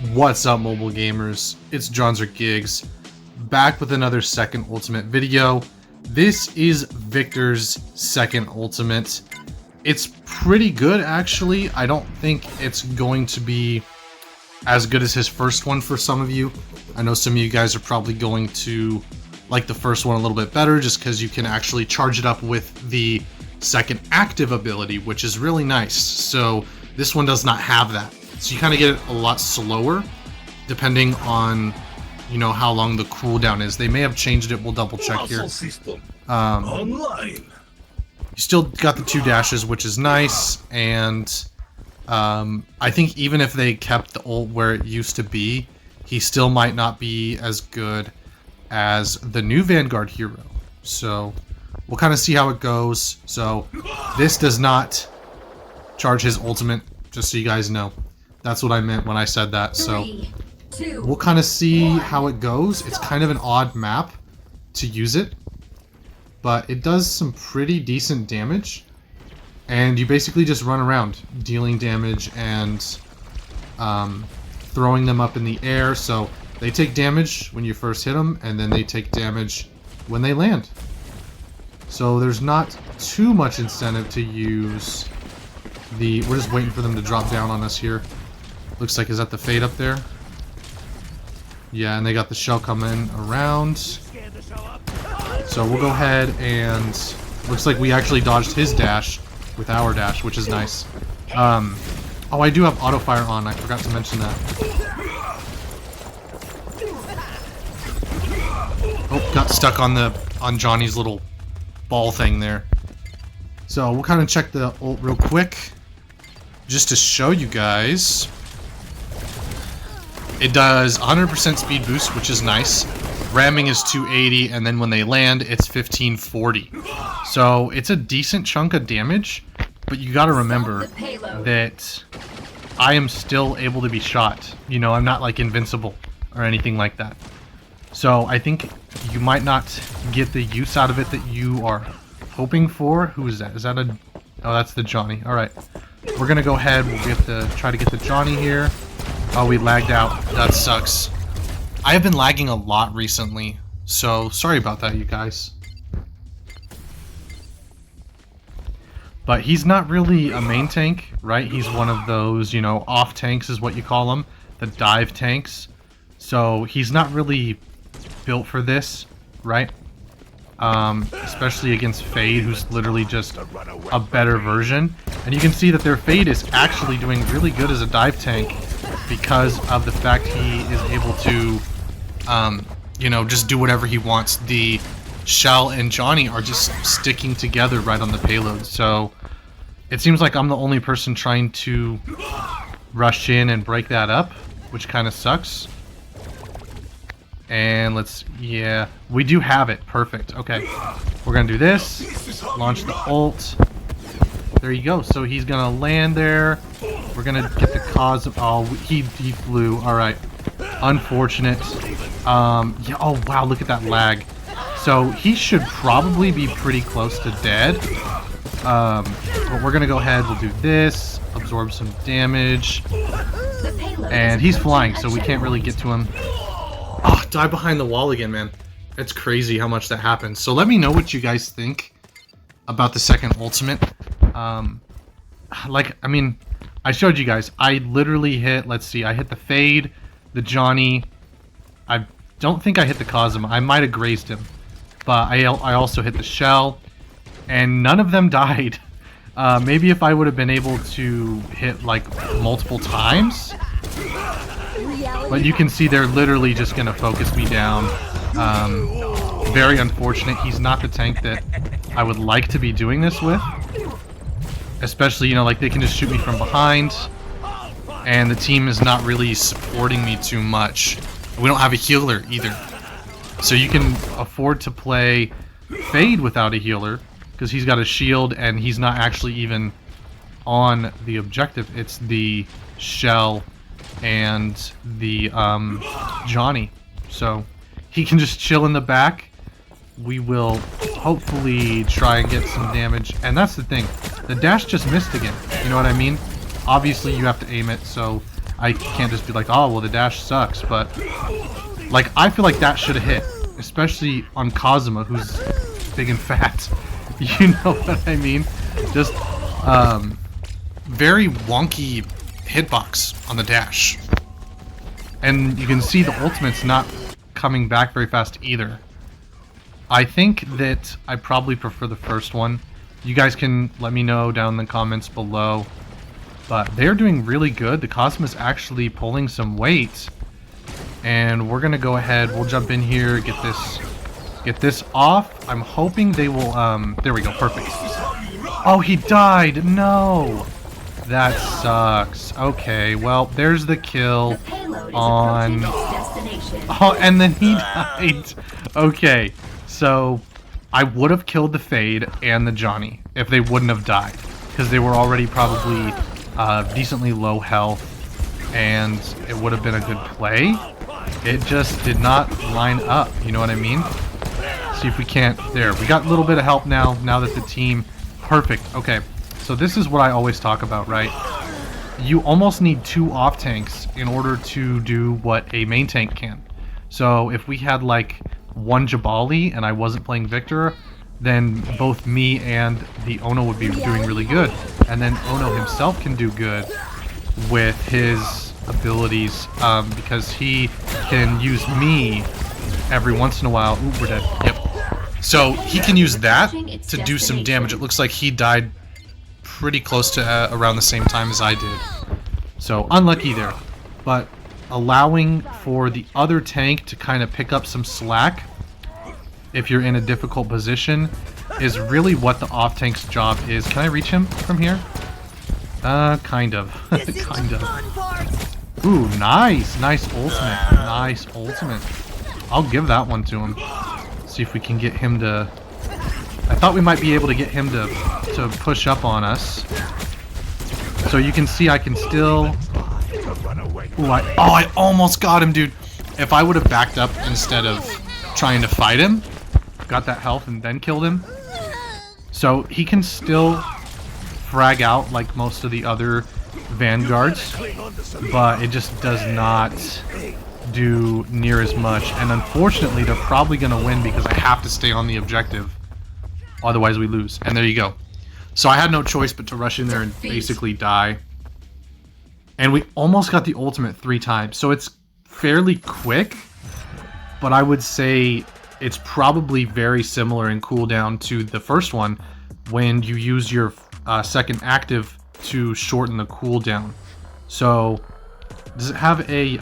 What's up, mobile gamers? It's JohnzerGigs, back with another second ultimate video. This is Victor's second ultimate. It's pretty good, actually. I don't think it's going to be as good as his first one for some of you. I know some of you guys are probably going to like the first one a little bit better just because you can actually charge it up with the second active ability, which is really nice. So this one does not have that. So you kind of get it a lot slower, depending on, you know, how long the cooldown is. They may have changed it. We'll double check here. You still got the 2 dashes, which is nice, and I think even if they kept the ult where it used to be, he still might not be as good as the new Vanguard hero. So we'll kind of see how it goes. So this does not charge his ultimate, just so you guys know. That's what I meant when I said that. So we'll kind of see how it goes. It's kind of an odd map to use it, but it does some pretty decent damage. And you basically just run around dealing damage and throwing them up in the air. So they take damage when you first hit them, and then they take damage when they land. So there's not too much incentive to use the... We're just waiting for them to drop down on us here. Looks like, is that the Fade up there? Yeah, and they got the shell coming around. So we'll go ahead and... Looks like we actually dodged his dash with our dash, which is nice. Oh, I do have auto fire on. I forgot to mention that. Oh, got stuck on Johnny's little ball thing there. So we'll kind of check the ult real quick, just to show you guys. It does 100% speed boost, which is nice. Ramming is 280, and then when they land, it's 1540. So it's a decent chunk of damage, but you gotta remember that I am still able to be shot. You know, I'm not like invincible or anything like that. So I think you might not get the use out of it that you are hoping for. Who is that? Is that a... Oh, that's the Johnny. Alright. We're gonna go ahead. We'll get the... Try to get the Johnny here. Oh, we lagged out. That sucks. I have been lagging a lot recently, so sorry about that, you guys. But he's not really a main tank, right? He's one of those, you know, off tanks is what you call them, the dive tanks. So he's not really built for this, right? Especially against Fade, who's literally just a better version. And you can see that their Fade is actually doing really good as a dive tank because of the fact he is able to, you know, just do whatever he wants. The Shell and Johnny are just sticking together right on the payload. So it seems like I'm the only person trying to rush in and break that up, which kind of sucks. And let's, yeah, we do have it. Perfect. Okay, we're gonna do this. Launch the ult. There you go. So he's gonna land there. We're gonna get the cause of... Oh, he flew. All right. Unfortunate. Yeah. Oh wow, look at that lag. So he should probably be pretty close to dead. But we're gonna go ahead. We'll do this. Absorb some damage. And he's flying, so we can't really get to him. Oh, die behind the wall again, man. It's crazy how much that happens. So let me know what you guys think about the second ultimate. Like, I mean, I showed you guys. I literally hit, let's see, I hit the Fade, the Johnny. I don't think I hit the Cosmo. I might have grazed him. But I also hit the Shell. And none of them died. Maybe if I would have been able to hit, like, multiple times. But you can see they're literally just going to focus me down. Very unfortunate. He's not the tank that I would like to be doing this with. Especially, you know, like they can just shoot me from behind. And the team is not really supporting me too much. We don't have a healer either. So you can afford to play Fade without a healer, because he's got a shield and he's not actually even on the objective. It's the Shell and the Johnny. So he can just chill in the back. We will hopefully try and get some damage. And that's the thing. The dash just missed again. You know what I mean? Obviously you have to aim it, so I can't just be like, oh, well, the dash sucks, but like, I feel like that should have hit, especially on Kazuma, who's big and fat. You know what I mean? Just, very wonky hitbox on the dash. And you can see the ultimate's not coming back very fast either. I think that I probably prefer the first one. You guys can let me know down in the comments below. But they're doing really good. The Cosmo's actually pulling some weight. And we're gonna go ahead, we'll jump in here, get this off. I'm hoping they will, there we go, perfect. Oh, he died, no! That sucks. Okay, well, there's the kill on... Oh, and then he died. Okay, so I would have killed the Fade and the Johnny if they wouldn't have died. Because they were already probably decently low health, and it would have been a good play. It just did not line up, you know what I mean? See if we can't... There, we got a little bit of help now that the team... Perfect, okay. So this is what I always talk about, right? You almost need 2 off tanks in order to do what a main tank can. So if we had like 1 Jabali and I wasn't playing Victor, then both me and the Ono would be doing really good. And then Ono himself can do good with his abilities because he can use me every once in a while. Ooh, we're dead. Yep. So he can use that to do some damage. It looks like he died pretty close to around the same time as I did. So unlucky there. But allowing for the other tank to kind of pick up some slack if you're in a difficult position is really what the off tank's job is. Can I reach him from here? Kind of. Kind of. Ooh, nice. Nice ultimate. Nice ultimate. I'll give that one to him. See if we can get him to... I thought we might be able to get him to push up on us. So you can see I can still... Ooh, I almost got him, dude. If I would have backed up instead of trying to fight him, got that health and then killed him. So he can still frag out like most of the other Vanguards, but it just does not do near as much. And unfortunately, they're probably going to win because I have to stay on the objective. Otherwise, we lose. And there you go. So I had no choice but to rush in there and basically die. And we almost got the ultimate 3 times. So it's fairly quick, but I would say it's probably very similar in cooldown to the first one when you use your second active to shorten the cooldown. So does it have a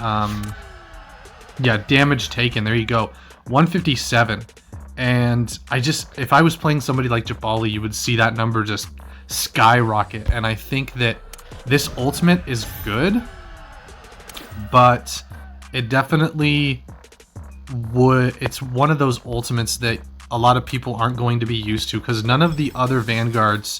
yeah, damage taken? There you go, 157. And if I was playing somebody like Jabali, you would see that number just skyrocket. And I think that this ultimate is good, but it definitely would... It's one of those ultimates that a lot of people aren't going to be used to, because none of the other Vanguards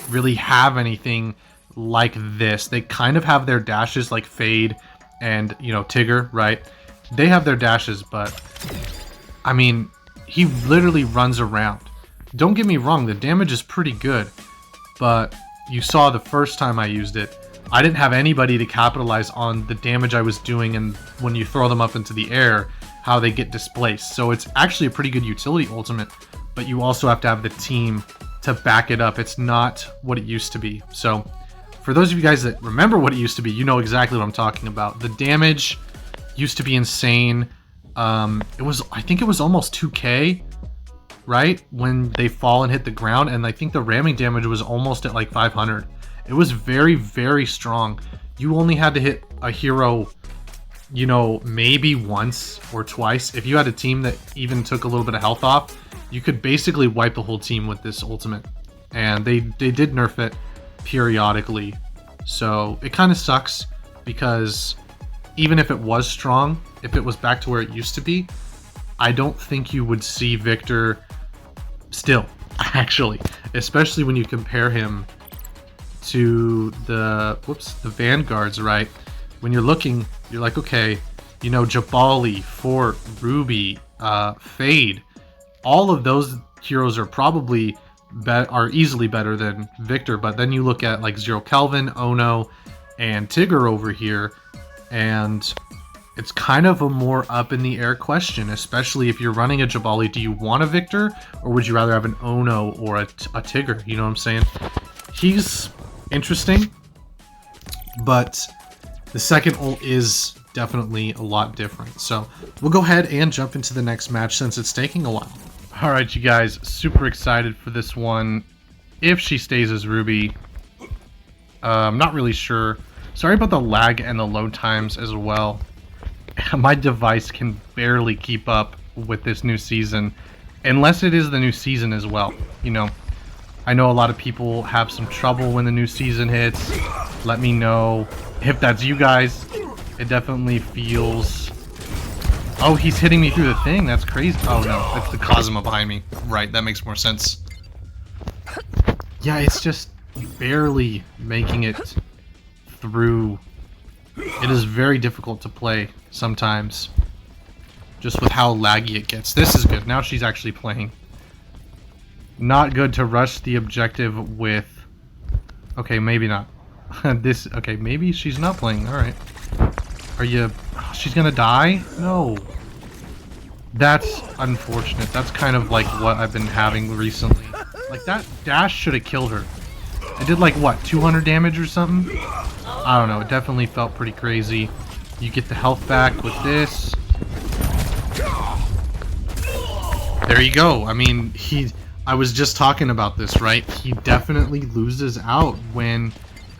really have anything like this. They kind of have their dashes like Fade and, you know, Tigger, right? They have their dashes, but I mean, he literally runs around. Don't get me wrong, the damage is pretty good, but you saw the first time I used it, I didn't have anybody to capitalize on the damage I was doing, and when you throw them up into the air, how they get displaced. So it's actually a pretty good utility ultimate, but you also have to have the team to back it up. It's not what it used to be. So for those of you guys that remember what it used to be, you know exactly what I'm talking about. The damage used to be insane. I think it was almost 2k, right? When they fall and hit the ground, and I think the ramming damage was almost at like 500. It was very, very strong. You only had to hit a hero, you know, maybe once or twice. If you had a team that even took a little bit of health off, you could basically wipe the whole team with this ultimate. And they did nerf it periodically. So it kind of sucks, because even if it was strong, if it was back to where it used to be, I don't think you would see Victor still, actually. Especially when you compare him to the Vanguards, right? When you're looking, you're like, okay, you know, Jabali, Fort, Ruby, Fade, all of those heroes are probably are easily better than Victor. But then you look at like Zero Kelvin, Ono, and Tigger over here, and it's kind of a more up in the air question, especially if you're running a Jabali. Do you want a Victor, or would you rather have an Ono or a Tigger? You know what I'm saying? He's interesting, but the second ult is definitely a lot different. So we'll go ahead and jump into the next match since it's taking a while. All right, you guys, super excited for this one. If she stays as Ruby, I'm not really sure. Sorry about the lag and the load times as well. My device can barely keep up with this new season, unless it is the new season as well. You know, I know a lot of people have some trouble when the new season hits. Let me know if that's you guys. It definitely feels... Oh, he's hitting me through the thing. That's crazy. Oh no, it's the Cosmo behind me. Right, that makes more sense. Yeah, it's just barely making it through. It is very difficult to play sometimes, just with how laggy it gets. This is good. Now she's actually playing. Not good to rush the objective with... Okay, maybe not. This... Okay, maybe she's not playing. Alright. Are you... Oh, she's gonna die? No. That's unfortunate. That's kind of like what I've been having recently. Like, that dash should have killed her. I did like, what, 200 damage or something? I don't know. It definitely felt pretty crazy. You get the health back with this. There you go. I mean, I was just talking about this, right? He definitely loses out when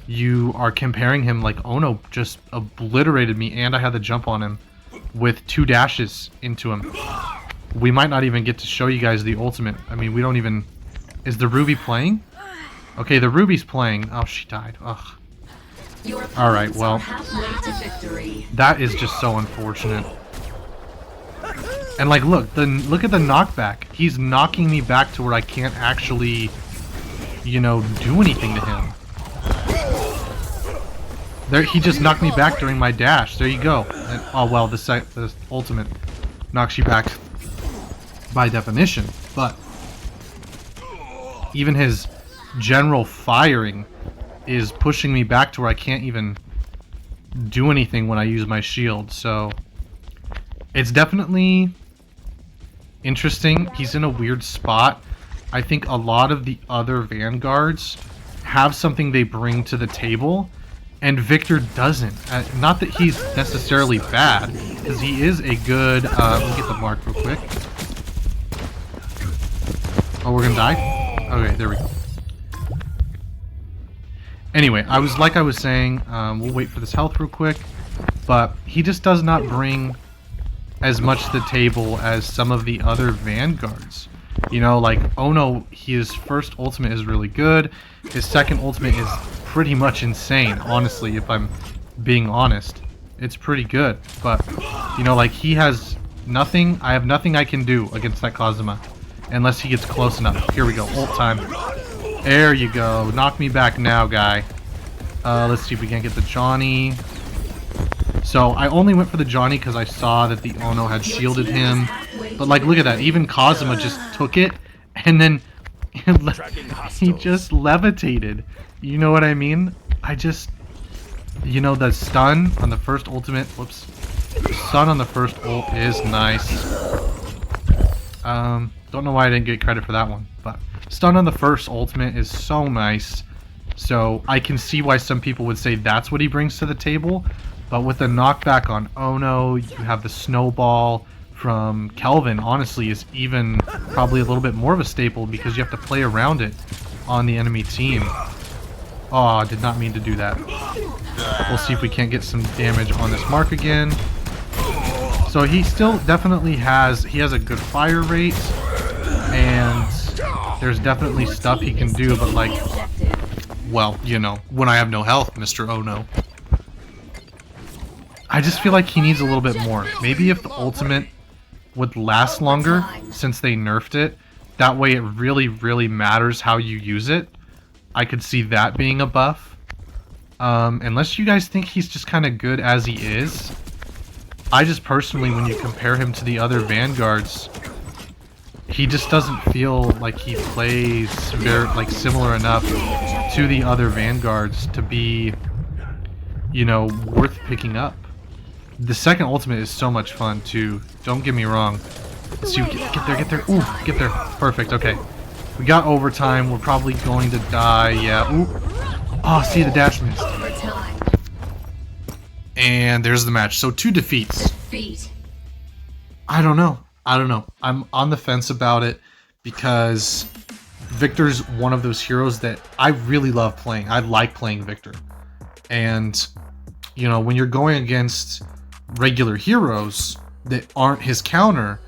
you are comparing him. Like, Ono just obliterated me, and I had to jump on him with 2 dashes into him. We might not even get to show you guys the ultimate. I mean, we don't even... Is the Ruby playing? Okay, the Ruby's playing. Oh, she died. Ugh. Alright, well, that is just so unfortunate. And like, look at the knockback. He's knocking me back to where I can't actually, you know, do anything to him. There, he just knocked me back during my dash. There you go. And, oh well, the ultimate knocks you back by definition. But even his general firing is pushing me back to where I can't even do anything when I use my shield. So it's definitely interesting. He's in a weird spot. I think a lot of the other Vanguards have something they bring to the table, and Victor doesn't. Not that he's necessarily bad, because he is a good... let me get the mark real quick. Oh, we're gonna die? Okay, there we go. Anyway, I was saying, we'll wait for this health real quick, but he just does not bring as much to the table as some of the other Vanguards. You know, like Ono, his first ultimate is really good. His second ultimate is pretty much insane, honestly, if I'm being honest. It's pretty good, but, you know, like, he has nothing, I have nothing I can do against that Kazuma, unless he gets close enough. Here we go, ult time. There you go. Knock me back now, guy. Let's see if we can't get the Johnny. So I only went for the Johnny because I saw that the Ono had shielded him. But like, look at that. Even Kazuma just took it, and then he just levitated. You know what I mean? I just... You know, the stun on the first ultimate... Whoops. The stun on the first ult is nice. Don't know why I didn't get credit for that one, but stun on the first ultimate is so nice. So I can see why some people would say that's what he brings to the table. But with the knockback on Ono, you have the snowball from Kelvin, honestly, is even probably a little bit more of a staple because you have to play around it on the enemy team. Oh, I did not mean to do that. We'll see if we can't get some damage on this mark again. So he still definitely has a good fire rate, and there's definitely stuff he can do, but like, well, you know, when I have no health, Mr. Ono. I just feel like he needs a little bit more. Maybe if the ultimate would last longer, since they nerfed it, that way it really, really matters how you use it. I could see that being a buff. Unless you guys think he's just kind of good as he is. I just personally, when you compare him to the other Vanguards, he just doesn't feel like he plays very, like, similar enough to the other Vanguards to be you know, worth picking up. The second ultimate is so much fun too. Don't get me wrong. Let's see, get there. Ooh, get there. Perfect. Okay. We got overtime. We're probably going to die. Yeah. Ooh. Oh, see, the dash missed. And there's the match. So 2 defeats. I don't know. I'm on the fence about it because Victor's one of those heroes that I really love playing. I like playing Victor. And, you know, when you're going against regular heroes that aren't his counter,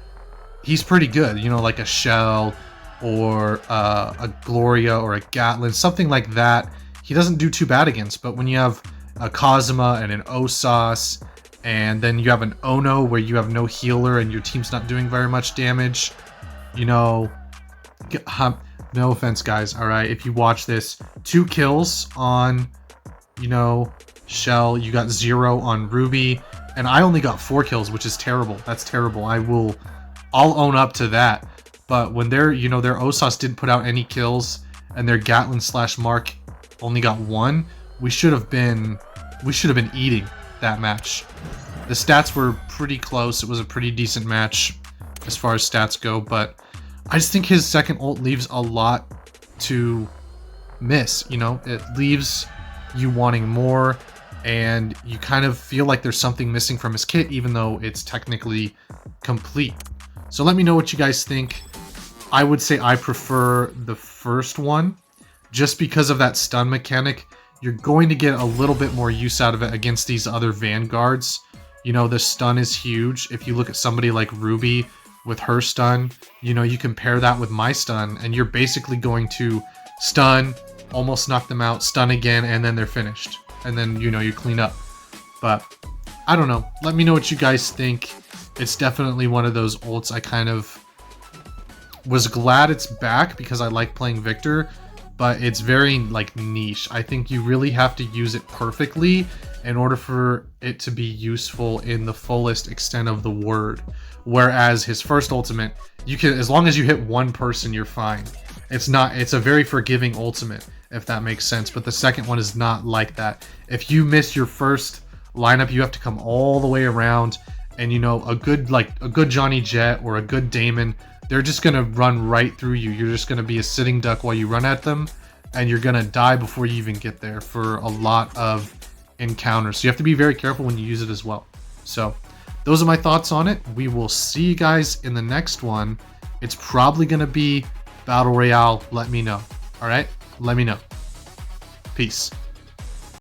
he's pretty good. You know, like a Shell or a Gloria or a Gatlin, something like that. He doesn't do too bad against. But when you have a Kazuma and an Osas, and then you have an Ono where you have no healer and your team's not doing very much damage, you know, no offense, guys, alright, if you watch this, 2 kills on, you know, Shell, you got 0 on Ruby, and I only got 4 kills, which is terrible. That's terrible. I'll own up to that. But when their Osas didn't put out any kills, and their Gatlin/Mark only got 1, we should have been eating that match. The stats were pretty close. It was a pretty decent match as far as stats go, but I just think his second ult leaves a lot to miss, you know? It leaves you wanting more, and you kind of feel like there's something missing from his kit, even though it's technically complete. So let me know what you guys think. I would say I prefer the first one, just because of that stun mechanic. You're going to get a little bit more use out of it against these other Vanguards. You know, the stun is huge. If you look at somebody like Ruby with her stun, you know, you compare that with my stun, and you're basically going to stun, almost knock them out, stun again, and then they're finished. And then, you know, you clean up. But, I don't know. Let me know what you guys think. It's definitely one of those ults I kind of was glad it's back because I like playing Victor, but it's very, like, niche. I think you really have to use it perfectly in order for it to be useful in the fullest extent of the word. Whereas his first ultimate, you can, as long as you hit one person, you're fine. It's a very forgiving ultimate, if that makes sense, but the second one is not like that. If you miss your first lineup, you have to come all the way around, and you know, a good Johnny Jet or a good Damon, they're just gonna run right through you. You're just gonna be a sitting duck while you run at them, and you're gonna die before you even get there for a lot of encounters. So you have to be very careful when you use it as well. So those are my thoughts on it. We will see you guys in the next one. It's probably gonna be Battle Royale. Let me know. All right, let me know. Peace.